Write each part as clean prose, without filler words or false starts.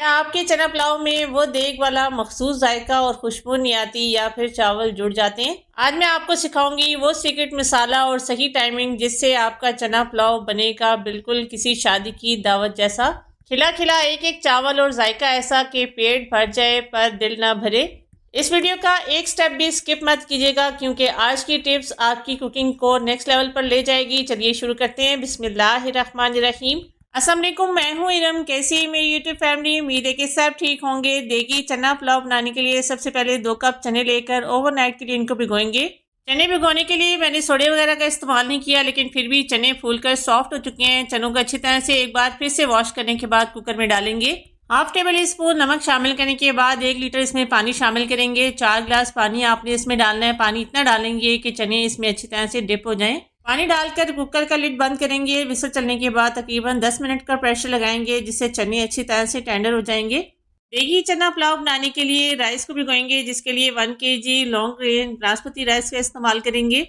क्या आपके चना पुलाव में वो देग वाला मखसूस जायका और खुशबू नहीं आती या फिर चावल जुड़ जाते हैं? आज मैं आपको सिखाऊंगी वो सीक्रेट मसाला और सही टाइमिंग जिससे आपका चना पुलाव बनेगा बिल्कुल किसी शादी की दावत जैसा। खिला खिला एक एक चावल और जायका ऐसा कि पेट भर जाए पर दिल ना भरे। इस वीडियो का एक स्टेप भी स्किप मत कीजिएगा क्योंकि आज की टिप्स आपकी कुकिंग को नेक्स्ट लेवल पर ले जाएगी। चलिए शुरू करते हैं। बिस्मिल्लाहिर्रहमानिर्रहीम। अस्सलाम वालेकुम, मैं हूँ इरम। कैसी है मेरी यूट्यूब फैमिली? उम्मीद है कि सब ठीक होंगे। देगी चना पुलाव बनाने के लिए सबसे पहले 2 कप चने लेकर ओवरनाइट के लिए इनको भिगोएंगे। चने भिगोने के लिए मैंने सोडे वगैरह का इस्तेमाल नहीं किया, लेकिन फिर भी चने फूलकर सॉफ्ट हो चुके हैं। चनों को अच्छी तरह से एक बार फिर से वॉश करने के बाद कुकर में डालेंगे। हाफ टेबल स्पून नमक शामिल करने के बाद 1 लीटर इसमें पानी शामिल करेंगे। 4 गिलास पानी आपने इसमें डालना है। पानी इतना डालेंगे कि चने इसमें अच्छी तरह से डिप हो जाएं। पानी डालकर कुकर का लिड बंद करेंगे। विसल चलने के बाद तकरीबन 10 मिनट का प्रेशर लगाएंगे जिससे चने अच्छी तरह से टेंडर हो जाएंगे। देगी चना पुलाव बनाने के लिए राइस को भिगोएंगे, जिसके लिए 1 KG long grain basmati rice का इस्तेमाल करेंगे।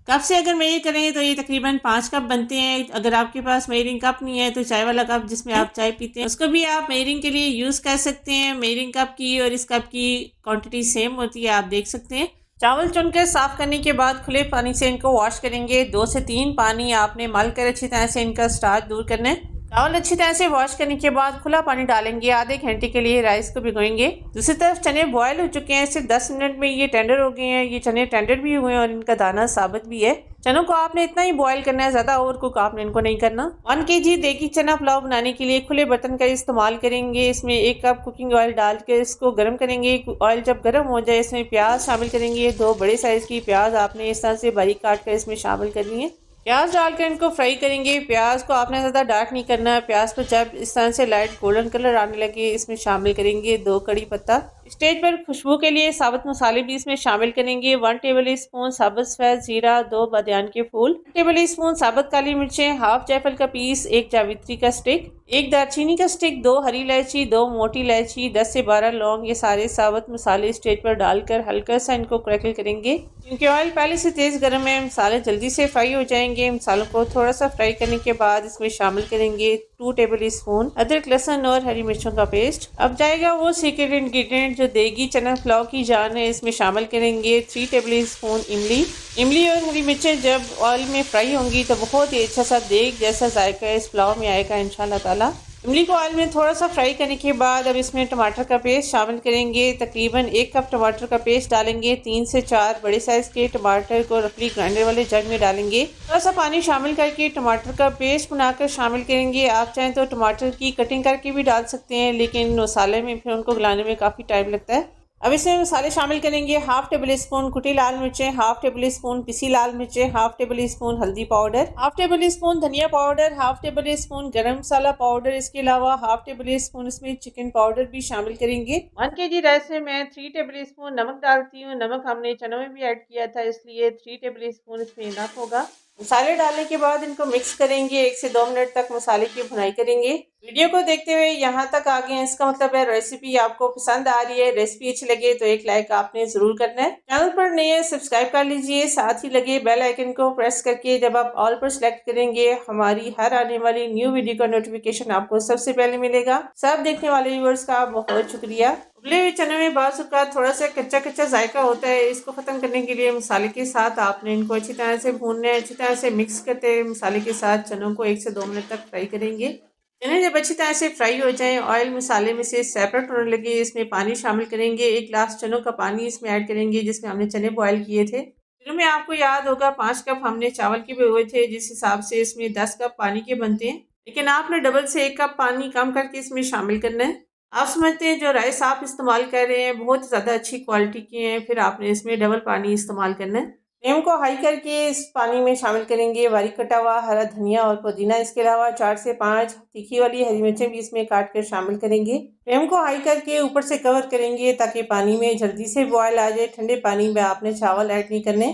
कप से अगर मेजर करें तो ये तकरीबन 5 कप बनते हैं। अगर आपके पास मेजरिंग कप नहीं है तो चाय वाला कप जिसमें आप चाय पीते हैं उसको भी आप मेजरिंग के लिए यूज़ कर सकते हैं। मेजरिंग कप की और इस कप की क्वांटिटी सेम होती है, आप देख सकते हैं। चावल चुनकर साफ करने के बाद खुले पानी से इनको वॉश करेंगे। 2 से 3 पानी आपने मल कर अच्छी तरह से इनका स्टार्च दूर करना है। चावल अच्छी तरह से वॉश करने के बाद खुला पानी डालेंगे। आधे घंटे के लिए राइस को भिगोएंगे। दूसरी तरफ चने बॉयल हो चुके हैं। सिर्फ 10 मिनट में ये टेंडर हो गए हैं। ये चने टेंडर भी हुए हैं और इनका दाना साबित भी है। चनों को आपने इतना ही बॉयल करना है, ज़्यादा ओवर कुक आपने इनको नहीं करना। 1 केजी देगी चना पुलाव बनाने के लिए खुले बर्तन का इस्तेमाल करेंगे। इसमें 1 कप कुकिंग ऑयल डाल के इसको गर्म करेंगे। ऑयल जब गर्म हो जाए इसमें प्याज शामिल करेंगे। 2 बड़े साइज़ की प्याज आपने इस तरह से बारीक काट कर इसमें शामिल करनी है। प्याज डालकर इनको फ्राई करेंगे। प्याज को आपने ज़्यादा डार्क नहीं करना है। प्याज को जब इस तरह से लाइट गोल्डन कलर आने लगे इसमें शामिल करेंगे 2 कड़ी पत्ता। स्टेज पर खुशबू के लिए साबुत मसाले भी इसमें शामिल करेंगे। 1 टेबल स्पून साबुत सफ़ेद जीरा, 2 बादियान के फूल, 1 टेबल स्पून साबुत काली मिर्चें, हाफ जायफल का पीस, 1 जावित्री का स्टिक, 1 दालचीनी का स्टिक, 2 हरी इलायची, 2 मोटी इलायची, 10 से 12 लौंग। ये सारे साबुत मसाले स्टेज पर डालकर हल्का सा इनको क्रैकल करेंगे। क्योंकि ऑयल पहले से तेज़ गर्म है, मसाले जल्दी से फ्राई हो जाएंगे। मसालों को थोड़ा सा फ्राई करने के बाद इसमें शामिल करेंगे 2 टेबल स्पून अदरक, लहसुन और हरी मिर्चों का पेस्ट। अब जाएगा वो सीक्रेट इंग्रेडिएंट जो देगी चना पुलाव की जान है। इसमें शामिल करेंगे 3 टेबल स्पून इमली। इमली और हरी मिर्चें जब ऑयल में फ्राई होंगी तो बहुत ही अच्छा सा देग जैसा जायका इस पुलाव में आएगा इंशाल्लाह ताला। इमली को ऑयल में थोड़ा सा फ्राई करने के बाद अब इसमें टमाटर का पेस्ट शामिल करेंगे। तकरीबन 1 कप टमाटर का पेस्ट डालेंगे। 3 से 4 बड़े साइज़ के टमाटर को रफली ग्राइंडर वाले जग में डालेंगे। थोड़ा सा पानी शामिल करके टमाटर का पेस्ट बनाकर शामिल करेंगे। आप चाहें तो टमाटर की कटिंग करके भी डाल सकते हैं, लेकिन मसाले में फिर उनको गलाने में काफ़ी टाइम लगता है। अब इसमें मसाले शामिल करेंगे। हाफ टेबल स्पून कुटी लाल मिर्चें, हाफ टेबल स्पून पिसी लाल मिर्चें, हाफ टेबल स्पून हल्दी पाउडर, हाफ टेबल स्पून धनिया पाउडर, हाफ टेबल स्पून गरम मसाला पाउडर। इसके अलावा हाफ टेबल स्पून इसमें चिकन पाउडर भी शामिल करेंगे। 1 केजी राइस में मैं 3 टेबल स्पून नमक डालती हूँ। नमक हमने चनों में भी ऐड किया था, इसलिए 3 टेबल स्पून इसमें इनफ होगा। मसाले डालने के बाद इनको मिक्स करेंगे। 1 से 2 मिनट तक मसाले की भुनाई करेंगे। वीडियो को देखते हुए यहाँ तक आ गए हैं, इसका मतलब है रेसिपी आपको पसंद आ रही है। रेसिपी अच्छी लगे तो एक लाइक आपने ज़रूर करना है। चैनल पर नए हैं सब्सक्राइब कर लीजिए। साथ ही लगे बेल आइकन को प्रेस करके जब आप ऑल पर सेलेक्ट करेंगे हमारी हर आने वाली न्यू वीडियो का नोटिफिकेशन आपको सबसे पहले मिलेगा। सब देखने वाले व्यूअर्स का बहुत शुक्रिया। उबले हुए चने में बाज़ औक़ात थोड़ा सा कच्चा कच्चा जायका होता है। इसको ख़त्म करने के लिए मसाले के साथ आपने इनको अच्छी तरह से भूनना है। अच्छी तरह से मिक्स करते हुए मसाले के साथ चनों को 1 से 2 मिनट तक फ्राई करेंगे। चने जब अच्छी तरह से फ्राई हो जाएं, ऑयल मसाले में से सेपरेट होने लगे, इसमें पानी शामिल करेंगे। 1 गिलास चनों का पानी इसमें ऐड करेंगे जिसमें हमने चने बॉयल किए थे। शुरू में आपको याद होगा 5 कप हमने चावल के भिगोए थे, जिस हिसाब से इसमें 10 कप पानी के बनते हैं, लेकिन आपने डबल से 1 कप पानी कम करके इसमें शामिल करना है। आप समझते हैं जो राइस आप इस्तेमाल कर रहे हैं बहुत ज़्यादा अच्छी क्वालिटी के हैं, फिर आपने इसमें डबल पानी इस्तेमाल करना है। फ्लेम को हाई करके इस पानी में शामिल करेंगे बारीक कटा हुआ हरा धनिया और पुदीना। इसके अलावा 4 से 5 तीखी वाली हरी मिर्चें भी इसमें काट कर शामिल करेंगे। फ्लेम को हाई करके ऊपर से कवर करेंगे ताकि पानी में जल्दी से बॉयल आ जाए। ठंडे पानी में आपने चावल ऐड नहीं करने।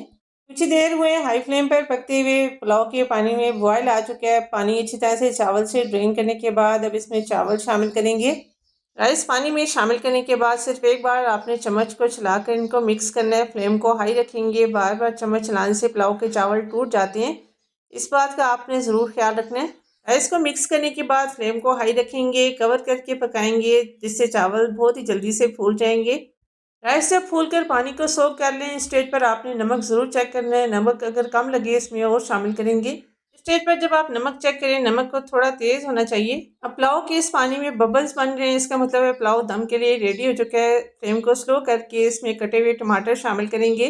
कुछ देर हुए हाई फ्लेम पर पकते हुए पुलाव के पानी में बॉयल आ चुका है। पानी अच्छी तरह से चावल से ड्रेन करने के बाद अब इसमें चावल शामिल करेंगे। राइस पानी में शामिल करने के बाद सिर्फ एक बार आपने चम्मच को चलाकर इनको मिक्स करना है। फ्लेम को हाई रखेंगे। बार बार चम्मच चलाने से पुलाव के चावल टूट जाते हैं, इस बात का आपने ज़रूर ख्याल रखना है। राइस को मिक्स करने के बाद फ्लेम को हाई रखेंगे, कवर करके पकाएंगे जिससे चावल बहुत ही जल्दी से फूल जाएंगे। राइस जब फूल कर पानी को सोख कर लें, स्टेज पर आपने नमक ज़रूर चेक करना है। नमक अगर कम लगे इसमें और शामिल करेंगे। स्टेज पर जब आप नमक चेक करें, नमक को थोड़ा तेज़ होना चाहिए। अब पुलाव के इस पानी में बबल्स बन रहे हैं, इसका मतलब है पुलाव दम के लिए रेडी हो चुका है। फ्लेम को स्लो करके इसमें कटे हुए टमाटर शामिल करेंगे।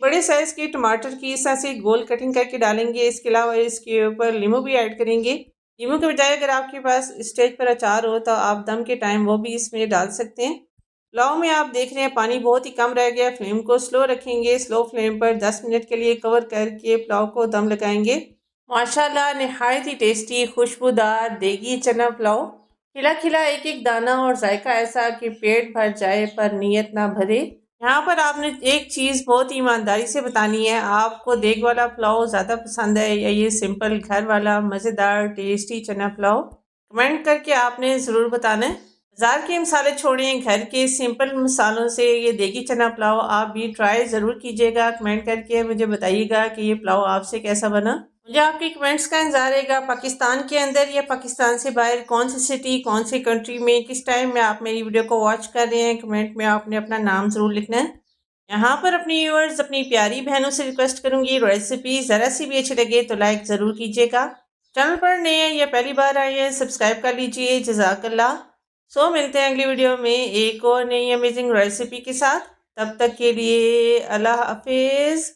बड़े साइज़ के टमाटर की इस तरह से गोल कटिंग करके डालेंगे। इसके अलावा इसके ऊपर नींबू भी ऐड करेंगे। नींबू के बजाय अगर आपके पास स्टेज पर अचार हो तो आप दम के टाइम वो भी इसमें डाल सकते हैं। पुलाव में आप देख रहे हैं पानी बहुत ही कम रह गया। फ्लेम को स्लो रखेंगे। स्लो फ्लेम पर 10 मिनट के लिए कवर करके पुलाव को दम लगाएंगे। माशाल्लाह नहायत ही टेस्टी खुशबूदार देगी चना पुलाव, खिला खिला एक एक दाना और जायका ऐसा कि पेट भर जाए पर नीयत ना भरे। यहाँ पर आपने एक चीज़ बहुत ही ईमानदारी से बतानी है, आपको देग वाला पुलाव ज़्यादा पसंद है या ये सिंपल घर वाला मज़ेदार टेस्टी चना पुलाव। कमेंट करके आपने ज़रूर बताना है। बाज़ार के मसाले छोड़ें, घर के सिंपल मसालों से ये देगी चना पुलाव आप भी ट्राई ज़रूर कीजिएगा। कमेंट करके मुझे बताइएगा कि ये पुलाव आपसे कैसा बना। मुझे आपके कमेंट्स का इंतज़ार रहेगा। पाकिस्तान के अंदर या पाकिस्तान से बाहर कौन सी सिटी, कौन सी कंट्री में, किस टाइम में आप मेरी वीडियो को वॉच कर रहे हैं, कमेंट में आपने अपना नाम ज़रूर लिखना है। यहाँ पर अपनी व्यूअर्स, अपनी प्यारी बहनों से रिक्वेस्ट करूँगी, रेसिपी ज़रा सी भी अच्छी लगे तो लाइक ज़रूर कीजिएगा। चैनल पर नए हैं या पहली बार आए हैं सब्सक्राइब कर लीजिए। जज़ाकल्लाह। सो मिलते हैं अगली वीडियो में एक और नई अमेजिंग रेसिपी के साथ। तब तक के लिए अल्लाह हाफिज़।